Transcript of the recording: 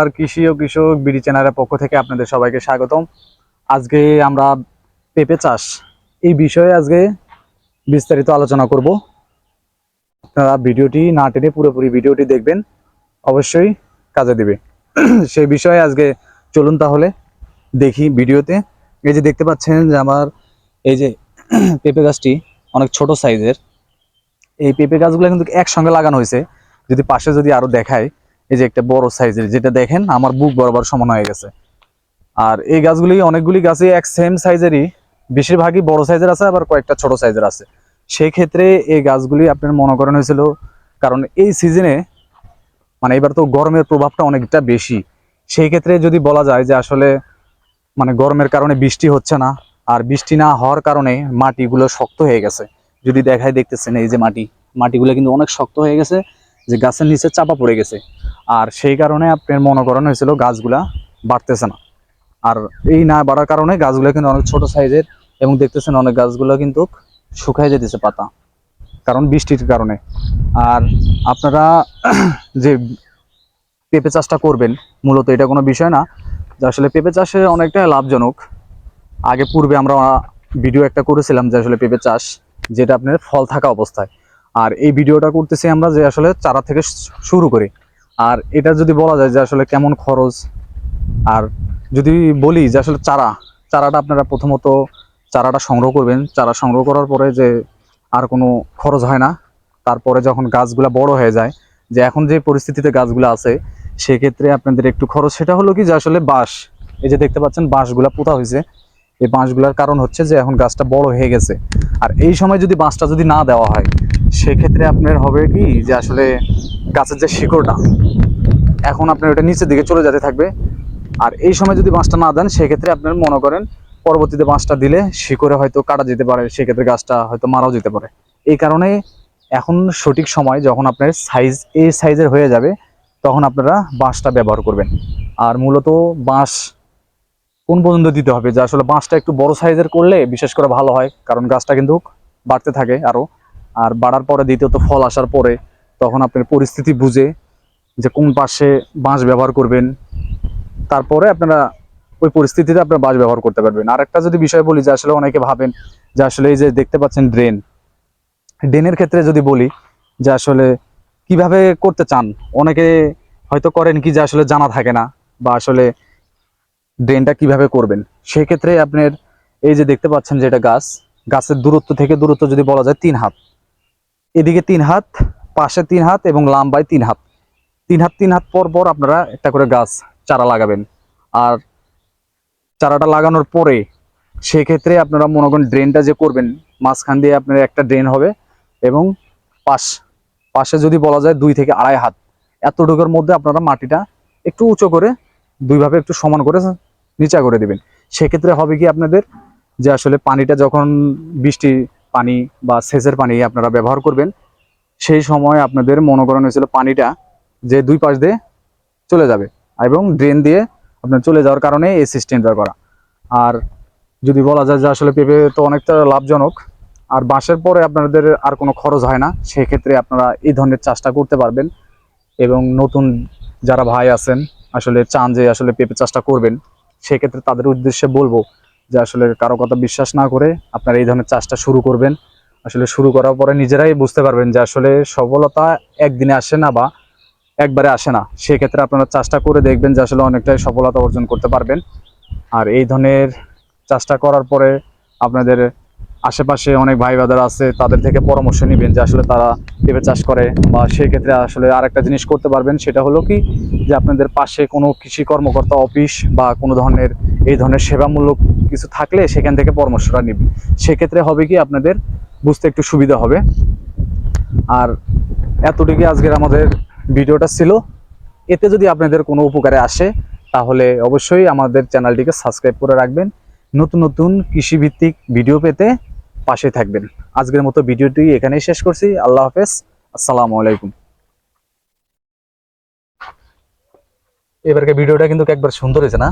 আর কৃষি ও কৃষক বিডি চ্যানেলের পক্ষ থেকে আপনাদের সবাইকে স্বাগতম। আজকে আমরা পেঁপে চাষ এই বিষয়ে আজকে বিস্তারিত আলোচনা করব। আপনারা ভিডিওটি না টেনে পুরোপুরি ভিডিওটি দেখবেন, অবশ্যই কাজে দিবে। সেই বিষয়ে আজকে চলুন তাহলে দেখি ভিডিওতে। এই যে দেখতে পাচ্ছেন যে আমার এই যে পেঁপে গাছটি অনেক ছোট সাইজের। এই পেঁপে গাছগুলো কিন্তু একসঙ্গে লাগানো হয়েছে। যদি পাশে যদি আরো দেখায়, এই যে একটা বড় সাইজের, যেটা দেখেন আমার বুক বরাবর সমান হয়ে গেছে। আর এই গাছগুলি অনেকগুলি গাছে এক সেম সাইজেরই, বেশিরভাগই বড় সাইজের আছে, আবার কয়েকটা ছোট সাইজের আছে। সেই ক্ষেত্রে এই গাছগুলি আপনার মনে করেন হয়েছিল, কারণ এই সিজনে মানে এবার তো গরমের প্রভাবটা অনেকটা বেশি। সেই ক্ষেত্রে যদি বলা যায় যে আসলে মানে গরমের কারণে বৃষ্টি হচ্ছে না, আর বৃষ্টি না হওয়ার কারণে মাটিগুলো শক্ত হয়ে গেছে। যদি দেখায় দেখতেছেন এই যে মাটিগুলো কিন্তু অনেক শক্ত হয়ে গেছে, যে গাছের নিচে চাপা পড়ে গেছে। আর সেই কারণে আপনার মনে করানো হয়েছিল গাছগুলা বাড়তেছে না। আর এই না বাড়ার কারণে গাছগুলো কিন্তু অনেক ছোট সাইজের, এবং দেখতেছেন অনেক গাছগুলো কিন্তু শুকায় যেতেছে পাতা, কারণ বৃষ্টির কারণে। আর আপনারা যে পেঁপে চাষটা করবেন, মূলত এটা কোনো বিষয় না যে আসলে পেঁপে চাষে অনেকটা লাভজনক। আগে পূর্বে আমরা ভিডিও একটা করেছিলাম যে আসলে পেঁপে চাষ, যেটা আপনার ফল থাকা অবস্থায়। আর এই ভিডিওটা করতেছি আমরা যে আসলে চারা থেকে শুরু করি। আর এটা যদি বলা যায় যে আসলে কেমন খরচ, আর যদি বলি যে আসলে চারাটা আপনারা প্রথমত চারাটা সংগ্রহ করবেন। চারা সংগ্রহ করার পরে যে আর কোনো খরচ হয় না। তারপরে যখন গাছগুলা বড় হয়ে যায়, যে এখন যে পরিস্থিতিতে গাছগুলো আছে, সেক্ষেত্রে আপনাদের একটু খরচ। সেটা হলো কি যে আসলে বাঁশ, এই যে দেখতে পাচ্ছেন বাঁশগুলা পোঁতা হয়েছে। এই বাঁশগুলার কারণ হচ্ছে যে এখন গাছটা বড় হয়ে গেছে। আর এই সময় যদি বাঁশটা যদি না দেওয়া হয়, সেক্ষেত্রে আপনার হবে কি যে আসলে গাছের যে শিকড়টা, এখন আপনার ওটা নিচের দিকে চলে যেতে থাকবে। আর এই সময় যদি বাঁশটা না দেন, সেক্ষেত্রে আপনার মনে করেন পরবর্তীতে বাঁশটা দিলে শিকড়ে হয়তো কাটা যেতে পারে, সেক্ষেত্রে গাছটা হয়তো মারাও যেতে পারে। এই কারণে এখন সঠিক সময় যখন আপনার সাইজ এই সাইজের হয়ে যাবে, তখন আপনারা বাঁশটা ব্যবহার করবেন। আর মূলত বাঁশ কোন পর্যন্ত দিতে হবে, যে আসলে বাঁশটা একটু বড় সাইজের করলে বিশেষ করে ভালো হয়, কারণ গাছটা কিন্তু বাড়তে থাকে আরো। আর বাড়ার পরে দ্বিতীয়ত ফল আসার পরে তখন আপনার পরিস্থিতি বুঝে যে কোন পাশে বাঁশ ব্যবহার করবেন, তারপরে আপনারা ওই পরিস্থিতিতে আপনারা বাঁশ ব্যবহার করতে পারবেন। আর একটা যদি বিষয় বলি, যে আসলে অনেকে ভাবেন যে আসলে এই যে দেখতে পাচ্ছেন ড্রেনের ক্ষেত্রে যদি বলি যে আসলে কিভাবে করতে চান, অনেকে হয়তো করেন কি যে আসলে জানা থাকে না, বা আসলে ড্রেনটা কিভাবে করবেন। সেই ক্ষেত্রে আপনার এই যে দেখতে পাচ্ছেন যে এটা গাছের দূরত্ব থেকে দূরত্ব যদি বলা যায় 3 হাত, এদিকে 3 হাত, পাশে 3 হাত, এবং লাম্বায় 3 হাত। 3 হাত পর পর আপনারা একটা করে গাছ চারা লাগাবেন। আর চারাটা লাগানোর পরে সেক্ষেত্রে আপনারা মনে করেন ড্রেনটা যে করবেন, মাঝখান দিয়ে আপনার একটা ড্রেন হবে, এবং পাশ পাশে যদি বলা যায় 2 থেকে 2.5 হাত, এতটুকুর মধ্যে আপনারা মাটিটা একটু উঁচু করে দুইভাবে একটু সমান করে নিচা করে দিবেন। সেক্ষেত্রে হবে কি আপনাদের যে আসলে পানিটা যখন বৃষ্টি পানি বা সেচের পানি আপনারা ব্যবহার করবেন, সেই সময় আপনাদের মনে করেন হয়েছিল পানিটা যে দুই পাশ দিয়ে চলে যাবে, এবং ড্রেন দিয়ে আপনার চলে যাওয়ার কারণে এই সিস্টেমটা করা। আর যদি বলা যায় যে আসলে পেঁপে তো অনেকটা লাভজনক, আর বাঁশের পরে আপনাদের আর কোনো খরচ হয় না, সেক্ষেত্রে আপনারা এই ধরনের চাষটা করতে পারবেন। এবং নতুন যারা ভাই আছেন আসলে চান যে আসলে পেঁপে চাষটা করবেন, সেক্ষেত্রে তাদের উদ্দেশ্যে বলবো যে আসলে কারো কথা বিশ্বাস না করে আপনারা এই ধরনের চাষটা শুরু করবেন। আসলে শুরু করার পরে নিজেরাই বুঝতে পারবেন যে আসলে সফলতা একদিনে আসে না, বা একবারে আসে না। সেক্ষেত্রে আপনারা চাষটা করে দেখবেন যে আসলে অনেকটাই সফলতা অর্জন করতে পারবেন। আর এই ধরনের চাষটা করার পরে আপনাদের আশেপাশে অনেক ভাই ব্রাদার আছে, তাদের থেকে পরামর্শ নেবেন যে আসলে তারা পেঁপে চাষ করে। বা সেই ক্ষেত্রে আসলে আরেকটা জিনিস করতে পারবেন, সেটা হলো কি যে আপনাদের পাশে কোনো কৃষি কর্মকর্তা অফিস বা কোনো ধরনের এই ধরনের সেবামূলক কিছু থাকলে সেখান থেকে পরামর্শটা নেবেন। সেক্ষেত্রে হবে কি আপনাদের বুঝতে একটু সুবিধা হবে। আর এতটুকুই আজকের আমাদের ভিডিওটা ছিল। এতে যদি আপনাদের কোনো উপকারে আসে, তাহলে অবশ্যই আমাদের চ্যানেলটিকে সাবস্ক্রাইব করে রাখবেন। নতুন নতুন কৃষিভিত্তিক ভিডিও পেতে পাশে থাকবেন। আজকের মতো ভিডিওটি এখানেই শেষ করছি। আল্লাহ হাফেজ, আসসালামু আলাইকুম। এবারকার ভিডিওটা কিন্তু একবার সুন্দর হয়েছে না?